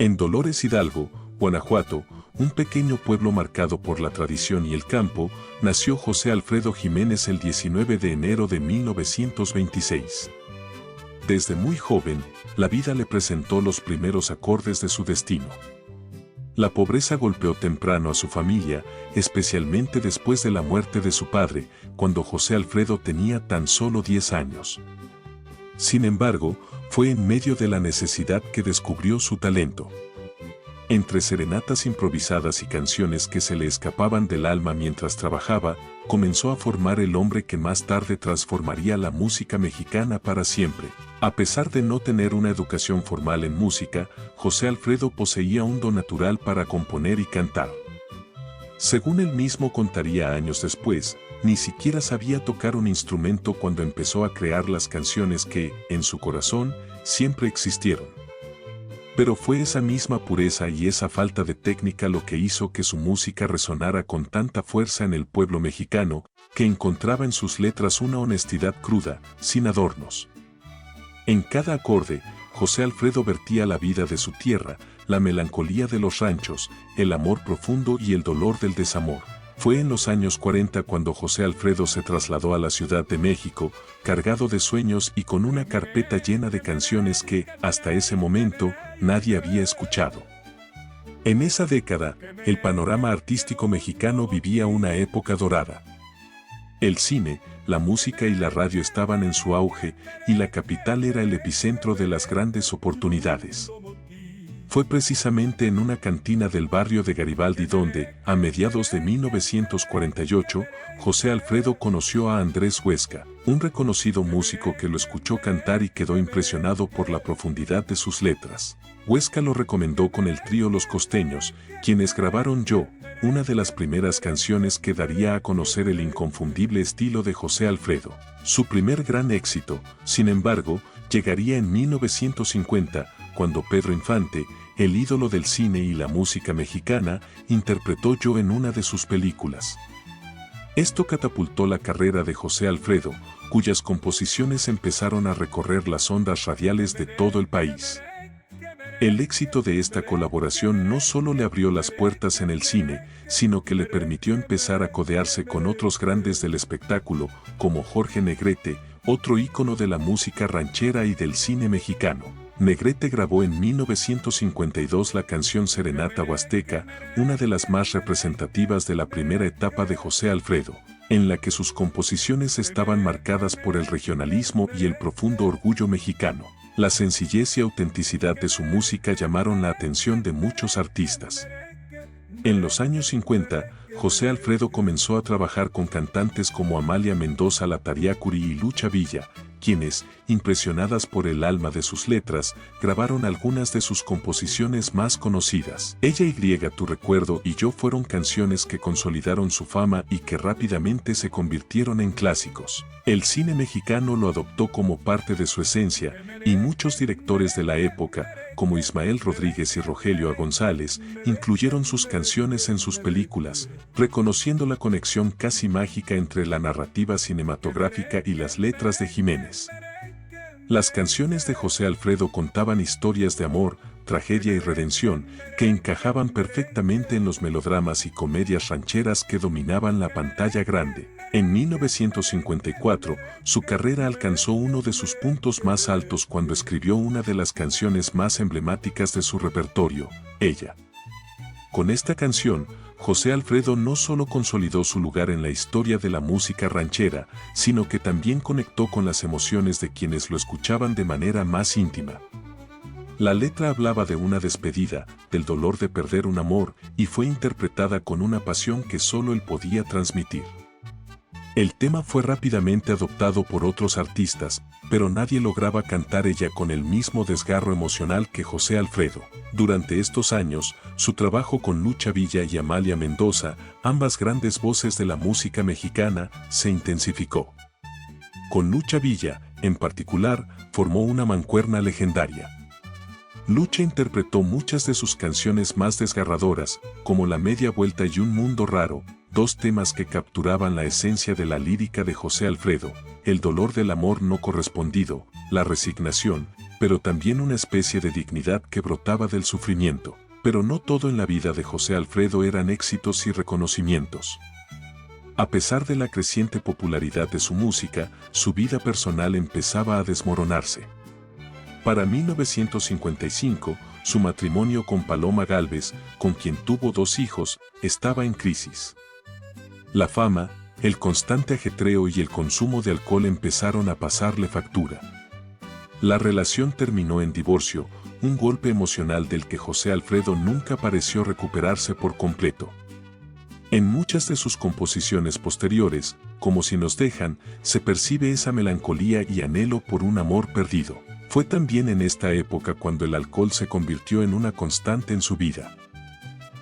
En Dolores Hidalgo, Guanajuato, un pequeño pueblo marcado por la tradición y el campo, nació José Alfredo Jiménez el 19 de enero de 1926. Desde muy joven, la vida le presentó los primeros acordes de su destino. La pobreza golpeó temprano a su familia, especialmente después de la muerte de su padre, cuando José Alfredo tenía tan solo 10 años. Sin embargo, fue en medio de la necesidad que descubrió su talento. Entre serenatas improvisadas y canciones que se le escapaban del alma mientras trabajaba, comenzó a formar el hombre que más tarde transformaría la música mexicana para siempre. A pesar de no tener una educación formal en música, José Alfredo poseía un don natural para componer y cantar. Según él mismo contaría años después, ni siquiera sabía tocar un instrumento cuando empezó a crear las canciones que, en su corazón, siempre existieron. Pero fue esa misma pureza y esa falta de técnica lo que hizo que su música resonara con tanta fuerza en el pueblo mexicano, que encontraba en sus letras una honestidad cruda, sin adornos. En cada acorde, José Alfredo vertía la vida de su tierra, la melancolía de los ranchos, el amor profundo y el dolor del desamor. Fue en los años 40 cuando José Alfredo se trasladó a la Ciudad de México, cargado de sueños y con una carpeta llena de canciones que, hasta ese momento, nadie había escuchado. En esa década, el panorama artístico mexicano vivía una época dorada. El cine, la música y la radio estaban en su auge, y la capital era el epicentro de las grandes oportunidades. Fue precisamente en una cantina del barrio de Garibaldi donde, a mediados de 1948, José Alfredo conoció a Andrés Huesca, un reconocido músico que lo escuchó cantar y quedó impresionado por la profundidad de sus letras. Huesca lo recomendó con el trío Los Costeños, quienes grabaron Yo, una de las primeras canciones que daría a conocer el inconfundible estilo de José Alfredo. Su primer gran éxito, sin embargo, llegaría en 1950, cuando Pedro Infante, el ídolo del cine y la música mexicana, interpretó Yo en una de sus películas. Esto catapultó la carrera de José Alfredo, cuyas composiciones empezaron a recorrer las ondas radiales de todo el país. El éxito de esta colaboración no solo le abrió las puertas en el cine, sino que le permitió empezar a codearse con otros grandes del espectáculo, como Jorge Negrete, otro ícono de la música ranchera y del cine mexicano. Negrete grabó en 1952 la canción Serenata Huasteca, una de las más representativas de la primera etapa de José Alfredo, en la que sus composiciones estaban marcadas por el regionalismo y el profundo orgullo mexicano. La sencillez y autenticidad de su música llamaron la atención de muchos artistas. En los años 50, José Alfredo comenzó a trabajar con cantantes como Amalia Mendoza Latariacuri y Lucha Villa, quienes, impresionadas por el alma de sus letras, grabaron algunas de sus composiciones más conocidas. Ella y Tu Recuerdo y Yo fueron canciones que consolidaron su fama y que rápidamente se convirtieron en clásicos. El cine mexicano lo adoptó como parte de su esencia, y muchos directores de la época, como Ismael Rodríguez y Rogelio A. González, incluyeron sus canciones en sus películas, reconociendo la conexión casi mágica entre la narrativa cinematográfica y las letras de Jiménez. Las canciones de José Alfredo contaban historias de amor, tragedia y redención, que encajaban perfectamente en los melodramas y comedias rancheras que dominaban la pantalla grande. En 1954, su carrera alcanzó uno de sus puntos más altos cuando escribió una de las canciones más emblemáticas de su repertorio, Ella. Con esta canción, José Alfredo no solo consolidó su lugar en la historia de la música ranchera, sino que también conectó con las emociones de quienes lo escuchaban de manera más íntima. La letra hablaba de una despedida, del dolor de perder un amor, y fue interpretada con una pasión que solo él podía transmitir. El tema fue rápidamente adoptado por otros artistas, pero nadie lograba cantar Ella con el mismo desgarro emocional que José Alfredo. Durante estos años, su trabajo con Lucha Villa y Amalia Mendoza, ambas grandes voces de la música mexicana, se intensificó. Con Lucha Villa, en particular, formó una mancuerna legendaria. Lucha interpretó muchas de sus canciones más desgarradoras, como La Media Vuelta y Un Mundo Raro, dos temas que capturaban la esencia de la lírica de José Alfredo, el dolor del amor no correspondido, la resignación, pero también una especie de dignidad que brotaba del sufrimiento. Pero no todo en la vida de José Alfredo eran éxitos y reconocimientos. A pesar de la creciente popularidad de su música, su vida personal empezaba a desmoronarse. Para 1955, su matrimonio con Paloma Gálvez, con quien tuvo 2 hijos, estaba en crisis. La fama, el constante ajetreo y el consumo de alcohol empezaron a pasarle factura. La relación terminó en divorcio, un golpe emocional del que José Alfredo nunca pareció recuperarse por completo. En muchas de sus composiciones posteriores, como Si nos dejan, se percibe esa melancolía y anhelo por un amor perdido. Fue también en esta época cuando el alcohol se convirtió en una constante en su vida.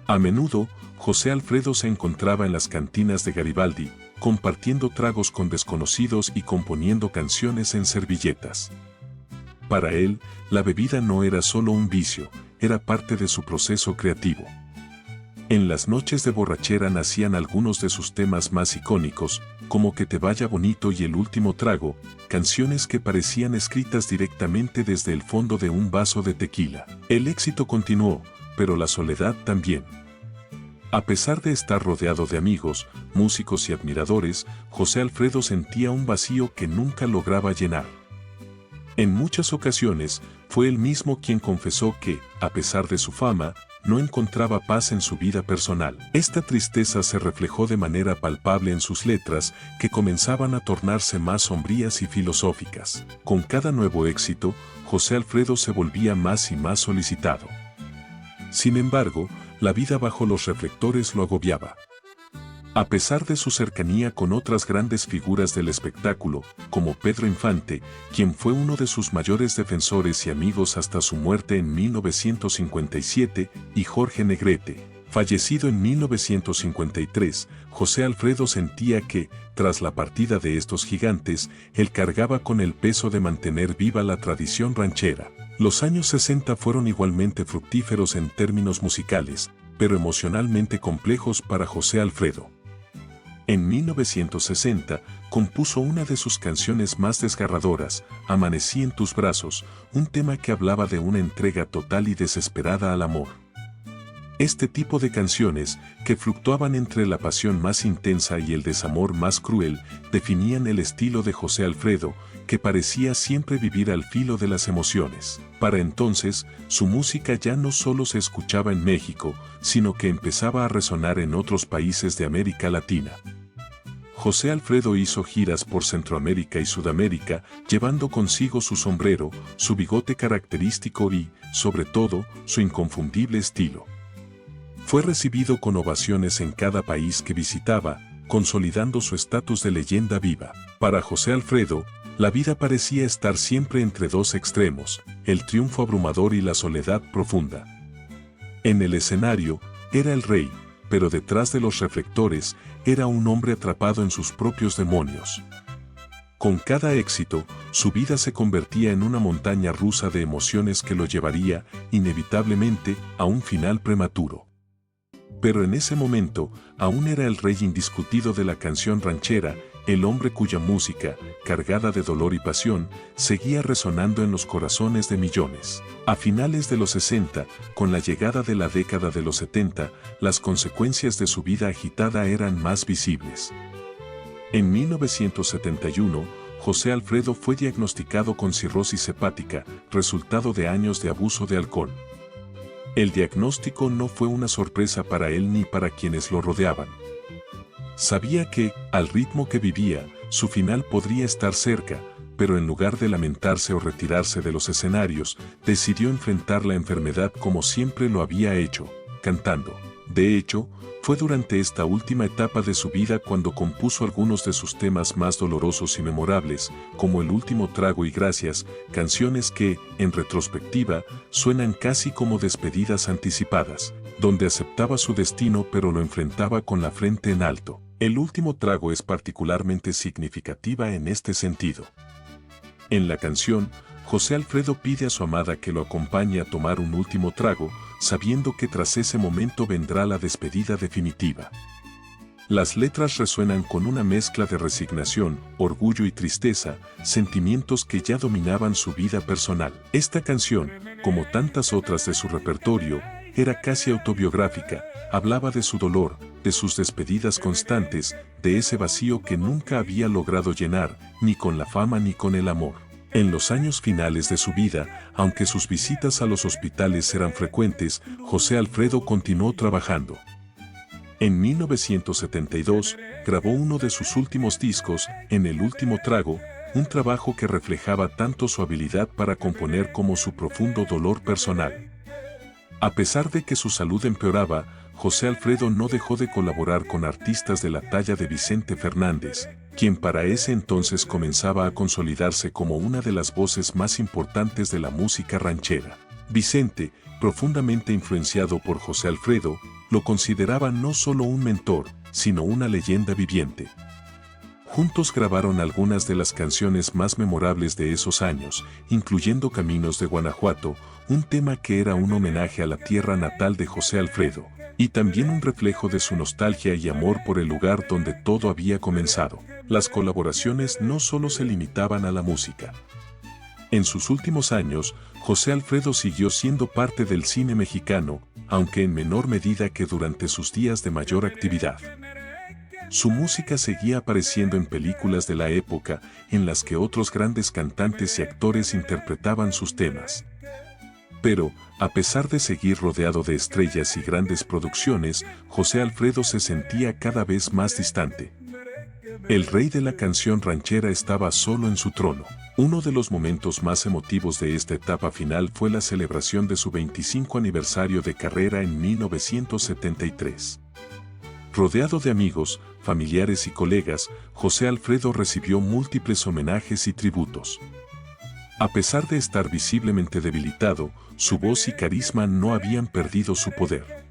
A menudo, José Alfredo se encontraba en las cantinas de Garibaldi, compartiendo tragos con desconocidos y componiendo canciones en servilletas. Para él, la bebida no era solo un vicio, era parte de su proceso creativo. En las noches de borrachera nacían algunos de sus temas más icónicos, como Que te vaya bonito y El último trago, canciones que parecían escritas directamente desde el fondo de un vaso de tequila. El éxito continuó, pero la soledad también. A pesar de estar rodeado de amigos, músicos y admiradores, José Alfredo sentía un vacío que nunca lograba llenar. En muchas ocasiones, fue él mismo quien confesó que, a pesar de su fama, no encontraba paz en su vida personal. Esta tristeza se reflejó de manera palpable en sus letras, que comenzaban a tornarse más sombrías y filosóficas. Con cada nuevo éxito, José Alfredo se volvía más y más solicitado. Sin embargo, la vida bajo los reflectores lo agobiaba. A pesar de su cercanía con otras grandes figuras del espectáculo, como Pedro Infante, quien fue uno de sus mayores defensores y amigos hasta su muerte en 1957, y Jorge Negrete, fallecido en 1953, José Alfredo sentía que, tras la partida de estos gigantes, él cargaba con el peso de mantener viva la tradición ranchera. Los años 60 fueron igualmente fructíferos en términos musicales, pero emocionalmente complejos para José Alfredo. En 1960, compuso una de sus canciones más desgarradoras, Amanecí en tus brazos, un tema que hablaba de una entrega total y desesperada al amor. Este tipo de canciones, que fluctuaban entre la pasión más intensa y el desamor más cruel, definían el estilo de José Alfredo, que parecía siempre vivir al filo de las emociones. Para entonces, su música ya no solo se escuchaba en México, sino que empezaba a resonar en otros países de América Latina. José Alfredo hizo giras por Centroamérica y Sudamérica, llevando consigo su sombrero, su bigote característico y, sobre todo, su inconfundible estilo. Fue recibido con ovaciones en cada país que visitaba, consolidando su estatus de leyenda viva. Para José Alfredo, la vida parecía estar siempre entre 2 extremos, el triunfo abrumador y la soledad profunda. En el escenario, era el rey, pero detrás de los reflectores, era un hombre atrapado en sus propios demonios. Con cada éxito, su vida se convertía en una montaña rusa de emociones que lo llevaría, inevitablemente, a un final prematuro. Pero en ese momento, aún era el rey indiscutido de la canción ranchera, el hombre cuya música, cargada de dolor y pasión, seguía resonando en los corazones de millones. A finales de los 60, con la llegada de la década de los 70, las consecuencias de su vida agitada eran más visibles. En 1971, José Alfredo fue diagnosticado con cirrosis hepática, resultado de años de abuso de alcohol. El diagnóstico no fue una sorpresa para él ni para quienes lo rodeaban. Sabía que, al ritmo que vivía, su final podría estar cerca, pero en lugar de lamentarse o retirarse de los escenarios, decidió enfrentar la enfermedad como siempre lo había hecho, cantando. De hecho, fue durante esta última etapa de su vida cuando compuso algunos de sus temas más dolorosos y memorables, como El último trago y Gracias, canciones que, en retrospectiva, suenan casi como despedidas anticipadas, donde aceptaba su destino pero lo enfrentaba con la frente en alto. El último trago es particularmente significativa en este sentido. En la canción, José Alfredo pide a su amada que lo acompañe a tomar un último trago, sabiendo que tras ese momento vendrá la despedida definitiva. Las letras resuenan con una mezcla de resignación, orgullo y tristeza, sentimientos que ya dominaban su vida personal. Esta canción, como tantas otras de su repertorio, era casi autobiográfica, hablaba de su dolor, de sus despedidas constantes, de ese vacío que nunca había logrado llenar, ni con la fama ni con el amor. En los años finales de su vida, aunque sus visitas a los hospitales eran frecuentes, José Alfredo continuó trabajando. En 1972, grabó uno de sus últimos discos, En el último trago, un trabajo que reflejaba tanto su habilidad para componer como su profundo dolor personal. A pesar de que su salud empeoraba, José Alfredo no dejó de colaborar con artistas de la talla de Vicente Fernández, quien para ese entonces comenzaba a consolidarse como una de las voces más importantes de la música ranchera. Vicente, profundamente influenciado por José Alfredo, lo consideraba no solo un mentor, sino una leyenda viviente. Juntos grabaron algunas de las canciones más memorables de esos años, incluyendo Caminos de Guanajuato, un tema que era un homenaje a la tierra natal de José Alfredo, y también un reflejo de su nostalgia y amor por el lugar donde todo había comenzado. Las colaboraciones no solo se limitaban a la música. En sus últimos años, José Alfredo siguió siendo parte del cine mexicano, aunque en menor medida que durante sus días de mayor actividad. Su música seguía apareciendo en películas de la época, en las que otros grandes cantantes y actores interpretaban sus temas. Pero, a pesar de seguir rodeado de estrellas y grandes producciones, José Alfredo se sentía cada vez más distante. El rey de la canción ranchera estaba solo en su trono. Uno de los momentos más emotivos de esta etapa final fue la celebración de su 25 aniversario de carrera en 1973. Rodeado de amigos, familiares y colegas, José Alfredo recibió múltiples homenajes y tributos. A pesar de estar visiblemente debilitado, su voz y carisma no habían perdido su poder.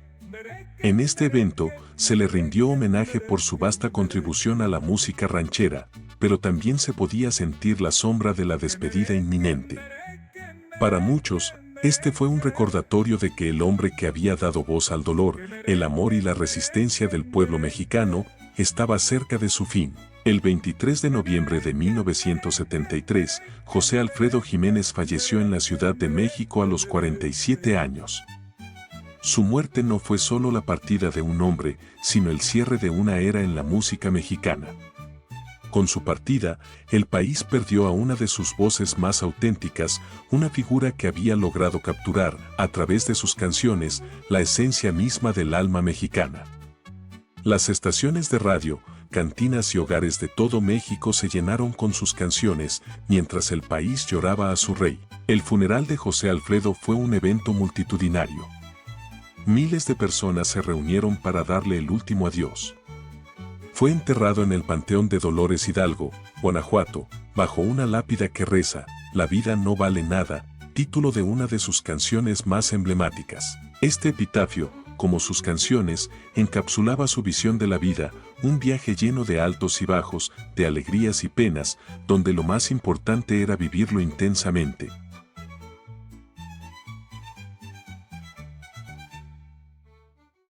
En este evento, se le rindió homenaje por su vasta contribución a la música ranchera, pero también se podía sentir la sombra de la despedida inminente. Para muchos, este fue un recordatorio de que el hombre que había dado voz al dolor, el amor y la resistencia del pueblo mexicano, estaba cerca de su fin. El 23 de noviembre de 1973, José Alfredo Jiménez falleció en la Ciudad de México a los 47 años. Su muerte no fue solo la partida de un hombre, sino el cierre de una era en la música mexicana. Con su partida, el país perdió a una de sus voces más auténticas, una figura que había logrado capturar, a través de sus canciones, la esencia misma del alma mexicana. Las estaciones de radio, cantinas y hogares de todo México se llenaron con sus canciones, mientras el país lloraba a su rey. El funeral de José Alfredo fue un evento multitudinario. Miles de personas se reunieron para darle el último adiós. Fue enterrado en el Panteón de Dolores Hidalgo, Guanajuato, bajo una lápida que reza, "La vida no vale nada", título de una de sus canciones más emblemáticas. Este epitafio, como sus canciones, encapsulaba su visión de la vida, un viaje lleno de altos y bajos, de alegrías y penas, donde lo más importante era vivirlo intensamente.